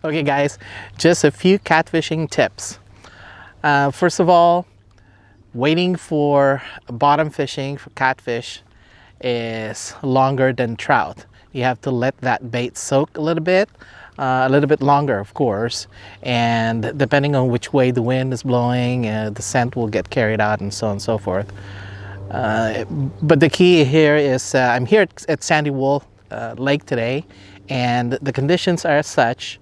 Okay guys, just a few catfishing tips. First of all, waiting for bottom fishing for catfish is longer than trout. You have to let that bait soak a little bit longer of course, and depending on which way the wind is blowing, the scent will get carried out and so on and so forth. But the key here is I'm here at Sandy Wolf Lake today, and the conditions are such.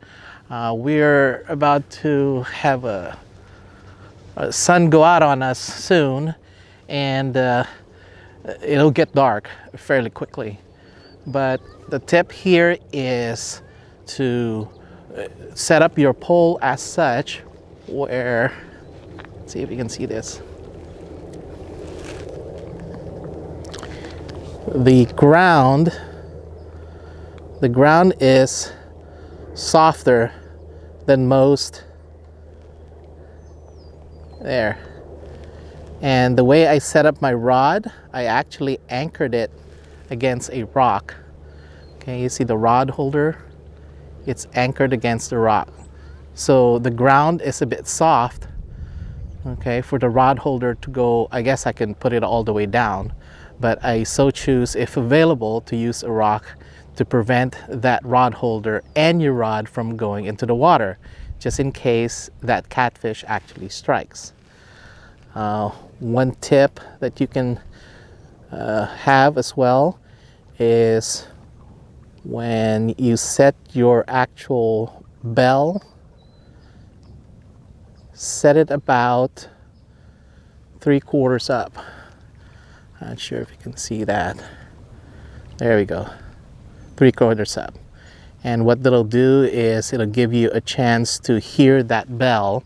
We're about to have a sun go out on us soon, and it'll get dark fairly quickly. But the tip here is to set up your pole as such where, let's see if you can see this. The ground is softer than most there. And the way I set up my rod, I actually anchored it against a rock. Okay, you see the rod holder? It's anchored against the rock. So the ground is a bit soft, okay, for the rod holder to go. I guess I can put it all the way down, but I so choose, if available, to use a rock to prevent that rod holder and your rod from going into the water, just in case that catfish actually strikes. One tip that you can have as well is when you set your actual bell, set it about 3/4 up. Not sure if you can see that. There we go, 3/4 up. And what that'll do is it'll give you a chance to hear that bell,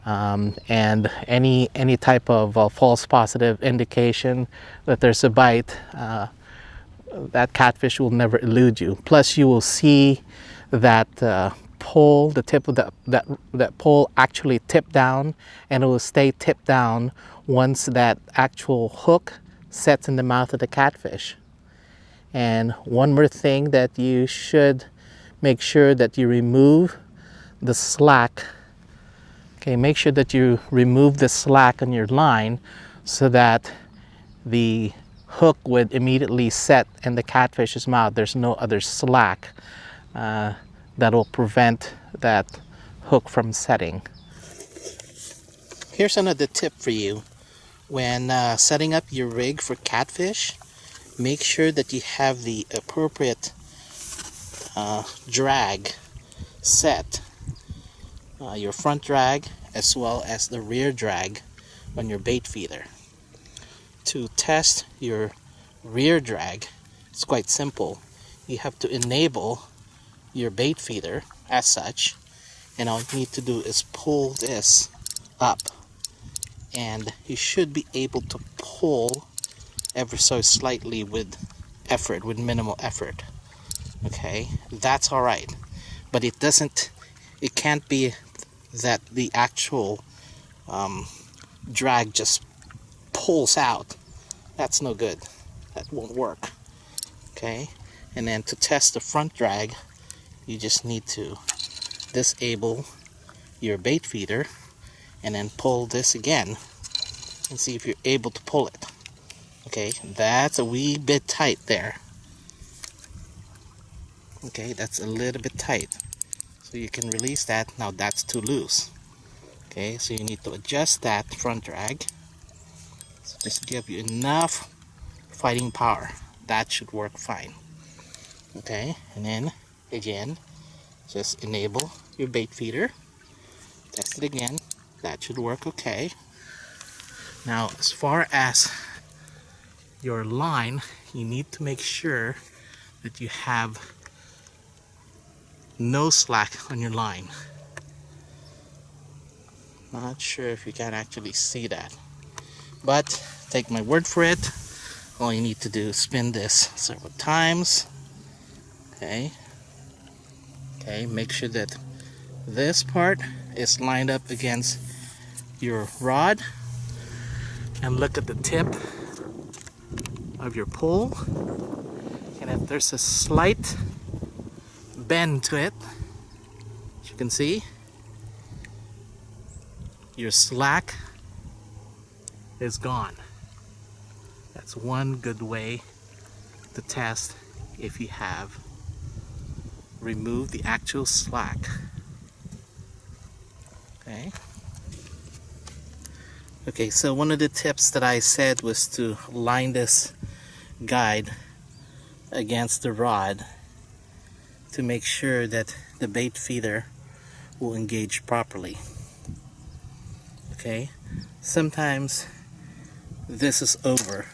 and any type of false positive indication that there's a bite, that catfish will never elude you. Plus you will see that pole, the tip of that pole actually tip down, and it will stay tipped down once that actual hook sets in the mouth of the catfish. And one more thing that you should make sure that you remove the slack. Okay, make sure that you remove the slack on your line so that the hook would immediately set in the catfish's mouth. There's no other slack that will prevent that hook from setting. Here's another tip for you. When setting up your rig for catfish, make sure that you have the appropriate drag set. Your front drag as well as the rear drag on your bait feeder. To test your rear drag, it's quite simple. You have to enable your bait feeder as such, and all you need to do is pull this up, and you should be able to pull ever so slightly with effort, with minimal effort. Okay, that's all right, but it can't be that the actual drag just pulls out. That's no good. That won't work. Okay, and then to test the front drag, you just need to disable your bait feeder and then pull this again and see if you're able to pull it. Okay, that's a wee bit tight there. Okay, that's a little bit tight. So you can release that. Now that's too loose. Okay, so you need to adjust that front drag. So just give you enough fighting power. That should work fine. Okay, and then again, just enable your bait feeder. Test it again. That should work okay. Now, as far as your line, you need to make sure that you have no slack on your line. Not sure if you can actually see that, but take my word for it. All you need to do is spin this several times. Okay, make sure that this part is lined up against your rod, and look at the tip of your pole, and if there's a slight bend to it, can see, your slack is gone. That's one good way to test if you have removed the actual slack. Okay, so one of the tips that I said was to line this guide against the rod to make sure that the bait feeder will engage properly. Okay, sometimes this is over.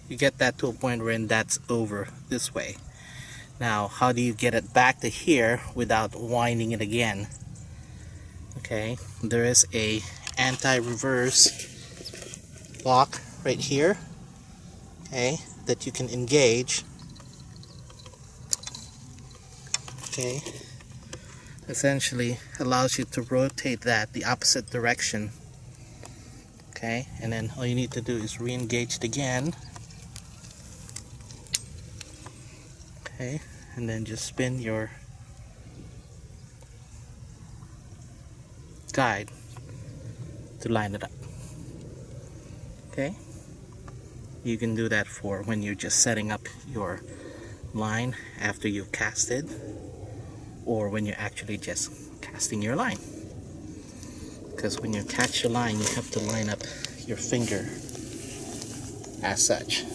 You get that to a point wherein that's over this way. Now, how do you get it back to here without winding it again? Okay, there is a anti-reverse lock right here, okay, that you can engage. Okay, essentially allows you to rotate that the opposite direction. Okay, and then all you need to do is re-engage it again. Okay, and then just spin your guide to line it up. Okay, you can do that for when you're just setting up your line after you've casted, or when you're actually just casting your line, because when you catch your line you have to line up your finger as such,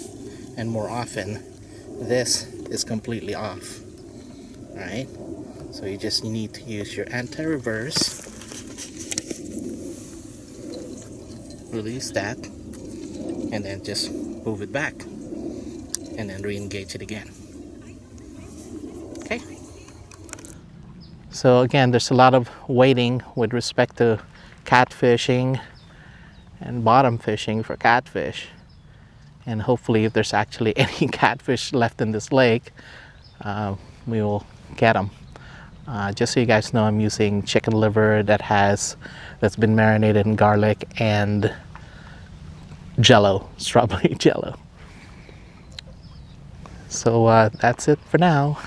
and more often this is completely off. Alright, so you just need to use your anti-reverse, release that, and then just move it back and then re-engage it again. Okay, so again, there's a lot of waiting with respect to catfishing and bottom fishing for catfish, and hopefully if there's actually any catfish left in this lake, we will get them. Just so you guys know, I'm using chicken liver that's been marinated in garlic and jello, strawberry jello. So that's it for now.